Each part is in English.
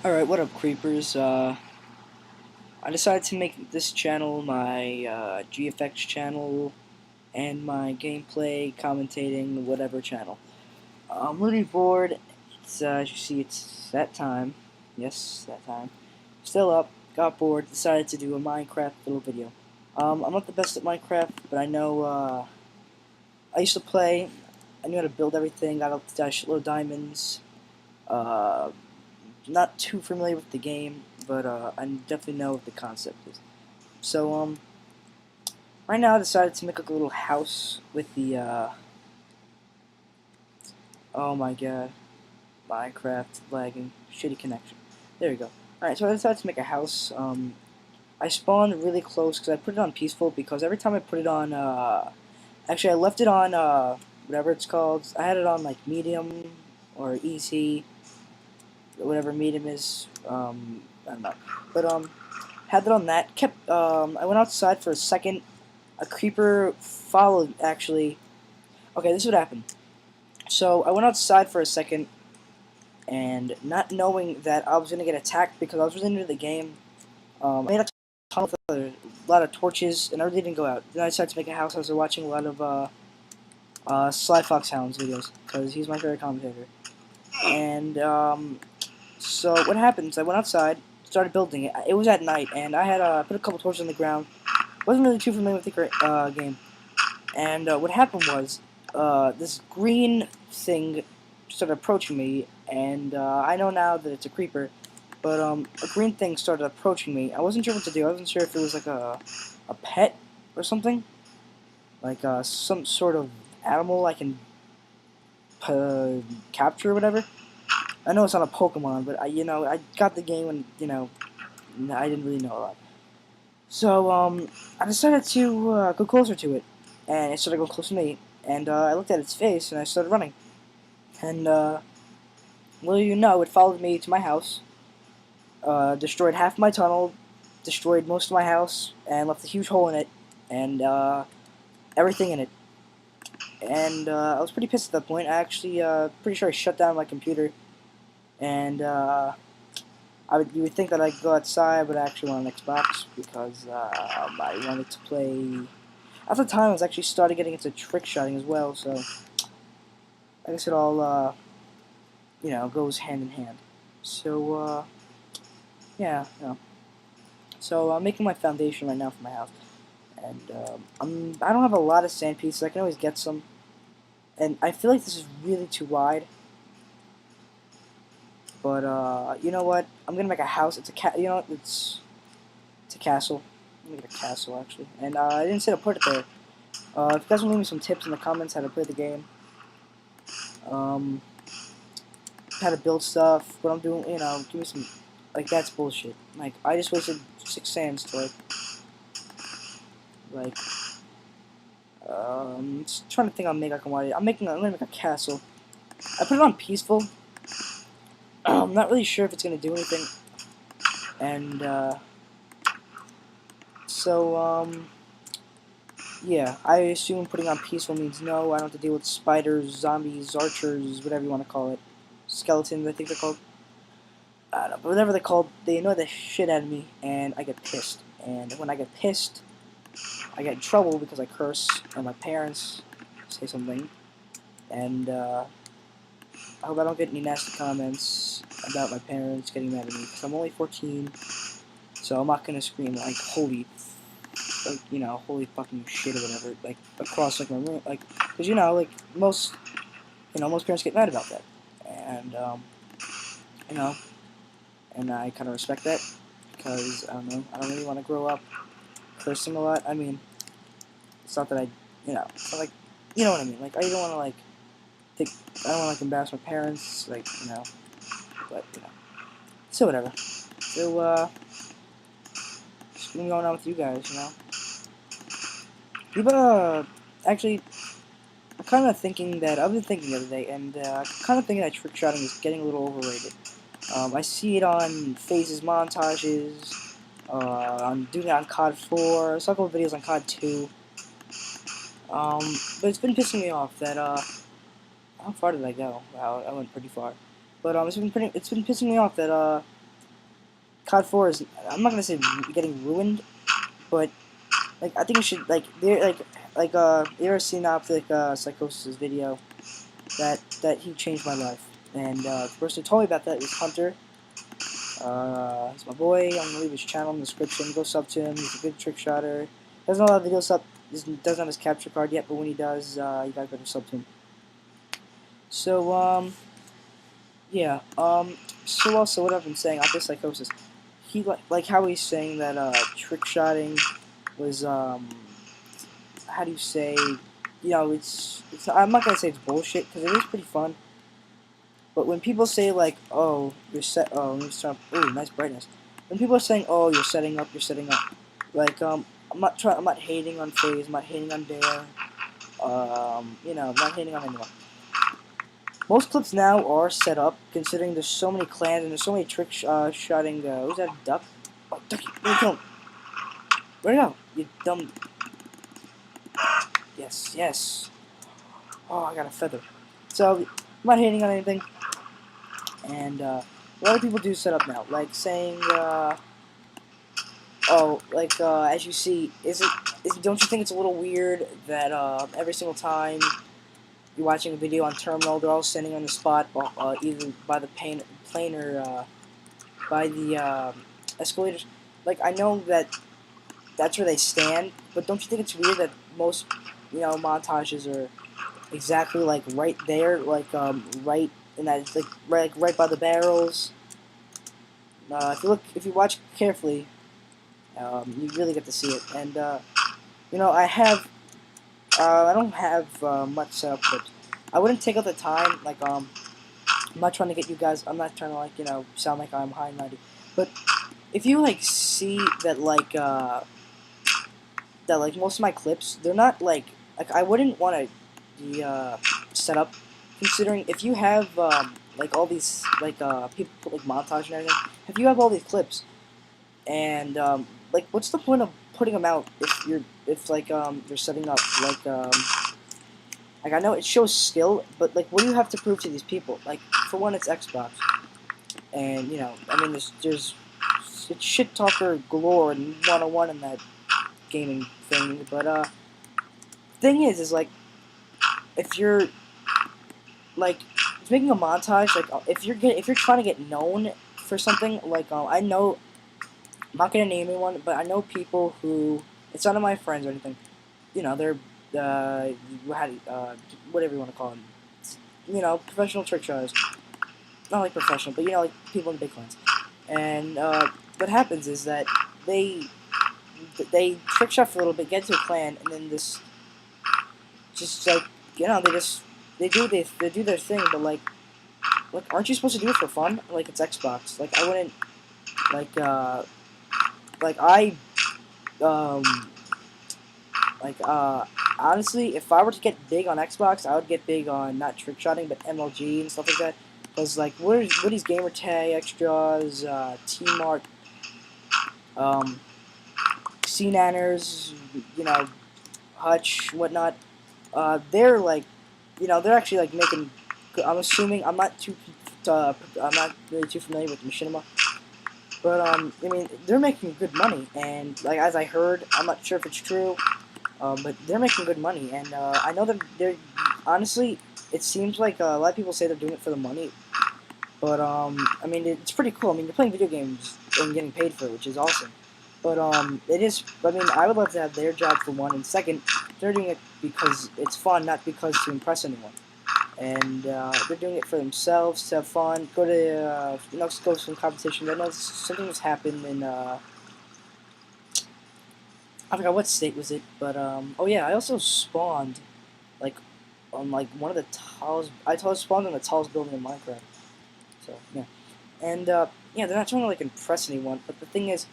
Alright, what up, creepers? I decided to make this channel my GFX channel and my gameplay, commentating, whatever channel. I'm really bored. As you see, it's that time. Yes, that time. Still up, got bored, decided to do a Minecraft little video. I'm not the best at Minecraft, but I know, I used to play. I knew how to build everything, got a shitload of diamonds. Uh, Not too familiar with the game, but I definitely know what the concept is. So, right now I decided to make like a little house with the, oh my god, Minecraft lagging, shitty connection. There you go. Alright, so I decided to make a house. I spawned really close because I put it on peaceful because every time I put it on, actually I left it on, whatever it's called. I had it on like medium or easy, whatever medium is, I don't know. But, had it on that. I went outside for a second. A creeper followed, actually. Okay, this is what happened. So, I went outside for a second, and not knowing that I was going to get attacked because I was really into the game, I made a ton of a lot of torches, and I really didn't go out. Then I decided to make a house. I was watching a lot of Sly Fox Hounds videos, because he's my favorite commentator. And, so what happens, I went outside, started building it. It was at night, and I had put a couple torches on the ground. Wasn't really too familiar with the game. And what happened was, this green thing started approaching me, and I know now that it's a creeper, but a green thing started approaching me. I wasn't sure what to do. I wasn't sure if it was like a pet or something, like some sort of animal I can capture or whatever. I know it's not a Pokemon, but I got the game and I didn't really know a lot. So I decided to go closer to it, and it started going close to me. And I looked at its face, and I started running. And well, it followed me to my house, destroyed half my tunnel, destroyed most of my house, and left a huge hole in it, and everything in it. And I was pretty pissed at that point. I actually pretty sure I shut down my computer, and you would think that I'd go outside, but I actually went on Xbox because I wanted to play. At the time, I was actually started getting into trick shotting as well, so I guess it all goes hand in hand. So yeah, So I'm making my foundation right now for my house, and I don't have a lot of sand pieces. I can always get some, and I feel like this is really too wide. But you know what? I'm gonna make a house. It's a it's a castle. I'm gonna make a castle actually, and I didn't say to put it there. If you guys want to leave me some tips in the comments how to play the game, um, how to build stuff, what I'm doing, give me some, like, that's bullshit. Like, I just wasted 6 sands to, like, just trying to think I'll make like a wide. I'm gonna make a castle. I put it on peaceful. I'm not really sure if it's gonna do anything. And, so, yeah, I assume putting on peaceful means no, I don't have to deal with spiders, zombies, archers, whatever you want to call it. Skeletons, I think they're called. I don't know, but whatever they're called, they annoy the shit out of me, and I get pissed. And when I get pissed, I get in trouble because I curse, and my parents say something. And I hope I don't get any nasty comments about my parents getting mad at me, because I'm only 14, so I'm not gonna scream like holy, holy fucking shit or whatever, like across like my room, like, because like most parents get mad about that, and you know, and I kind of respect that because I don't know, I don't really want to grow up cursing a lot. I mean, it's not that it's not like, you know what I mean. Like, I don't want to like think, I don't want to like embarrass my parents, like, but so whatever. So just going on with you guys. People actually, I've been thinking the other day, and kind of thinking that trick shotting is getting a little overrated. I see it on Phases montages. I'm doing it on COD 4. I saw a couple videos on COD 2. But it's been pissing me off that how far did I go? Wow, I went pretty far. But it's been pissing me off that COD 4 is, I'm not gonna say getting ruined, but like I think you should you ever seen Psychosis' video that he changed my life, and the person who told me about that was Hunter. He's my boy. I'm gonna leave his channel in the description. Go sub to him. He's a good trick shotter. Doesn't have a lot of videos up. Doesn't have his capture card yet, but when he does, you gotta go to sub to him. So yeah. So also, what I've been saying about this Psychosis, he like how he's saying that trick shotting was how do you say, it's I'm not gonna say it's bullshit because it is pretty fun. But when people say like, oh, let me start. Ooh, nice brightness. When people are saying, oh, you're setting up. Like, I'm not hating on FaZe. I'm not hating on Dare. I'm not hating on anyone. Most clips now are set up, considering there's so many clans and there's so many trick shotting. Who's that? Duck? Oh, Ducky! Where'd it go? Where'd it go? You dumb. Yes, yes. Oh, I got a feather. So, I'm not hating on anything. And a lot of people do set up now, like saying, as you see, don't you think it's a little weird that every single time you're watching a video on Terminal, they're all standing on the spot, either by the plane or by the escalators? Like, I know that that's where they stand, but don't you think it's weird that most, montages are exactly like right there, right in that, right by the barrels? If you watch carefully, you really get to see it. And I don't have much setup clips. I wouldn't take out the time. I'm not trying to get you guys. I'm not trying to sound like I'm high and mighty. But if you see that most of my clips, they're not I wouldn't want to be set up. Considering if you have all these people put montage and everything, if you have all these clips and what's the point of putting them out if you're setting up I know it shows skill, but what do you have to prove to these people? For one, it's Xbox, and I mean there's it's shit talker galore and 101 in that gaming thing. But thing is if you're like making a montage, if you're trying to get known for something, I know I'm not gonna name anyone, but I know people who, it's none of my friends or anything. They're whatever you want to call them. Professional trick shotters. Not like professional, but like people in big clans. And what happens is that they trick shot for a little bit, get to a clan, and then just they do their thing. But aren't you supposed to do it for fun? It's Xbox. I wouldn't like I um Like, honestly, if I were to get big on Xbox, I would get big on not trick shotting, but MLG and stuff like that. Because, Woody's Gamertag, Extras, T-Mark, um, C-Nanners, Hutch, whatnot, they're, they're actually, making, I'm assuming, I'm not really too familiar with Machinima, but, I mean, they're making good money, and, as I heard, I'm not sure if it's true, but they're making good money, and I know that they're honestly. It seems like a lot of people say they're doing it for the money, but I mean, it's pretty cool. I mean, you're playing video games and getting paid for it, which is awesome. But it is. I mean, I would love to have their job for one, and second, they're doing it because it's fun, not because to impress anyone. And they're doing it for themselves to have fun. Go to go to some competitions. I know something has happened in. I forgot what state was it, but oh yeah, I also spawned like on one of the tallest. Spawned on the tallest building in Minecraft. So yeah, and yeah, they're not trying to impress anyone. But the thing is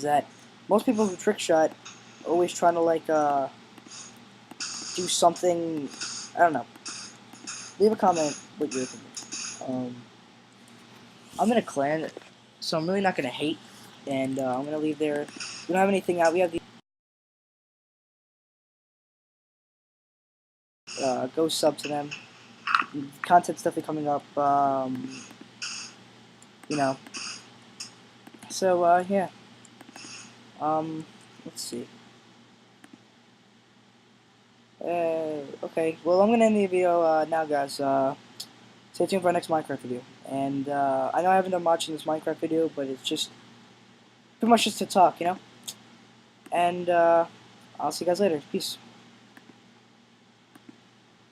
that most people who trick shot are always trying to do something. I don't know. Leave a comment what you're thinking. I'm in a clan, so I'm really not gonna hate, and I'm gonna leave there. We don't have anything out. We have the go sub to them. Content's definitely coming up. You know, So, yeah. Let's see. Okay. Well, I'm gonna end the video now, guys. Stay tuned for our next Minecraft video. And I know I haven't done much in this Minecraft video, but it's just pretty much just to talk, you know. And I'll see you guys later. Peace.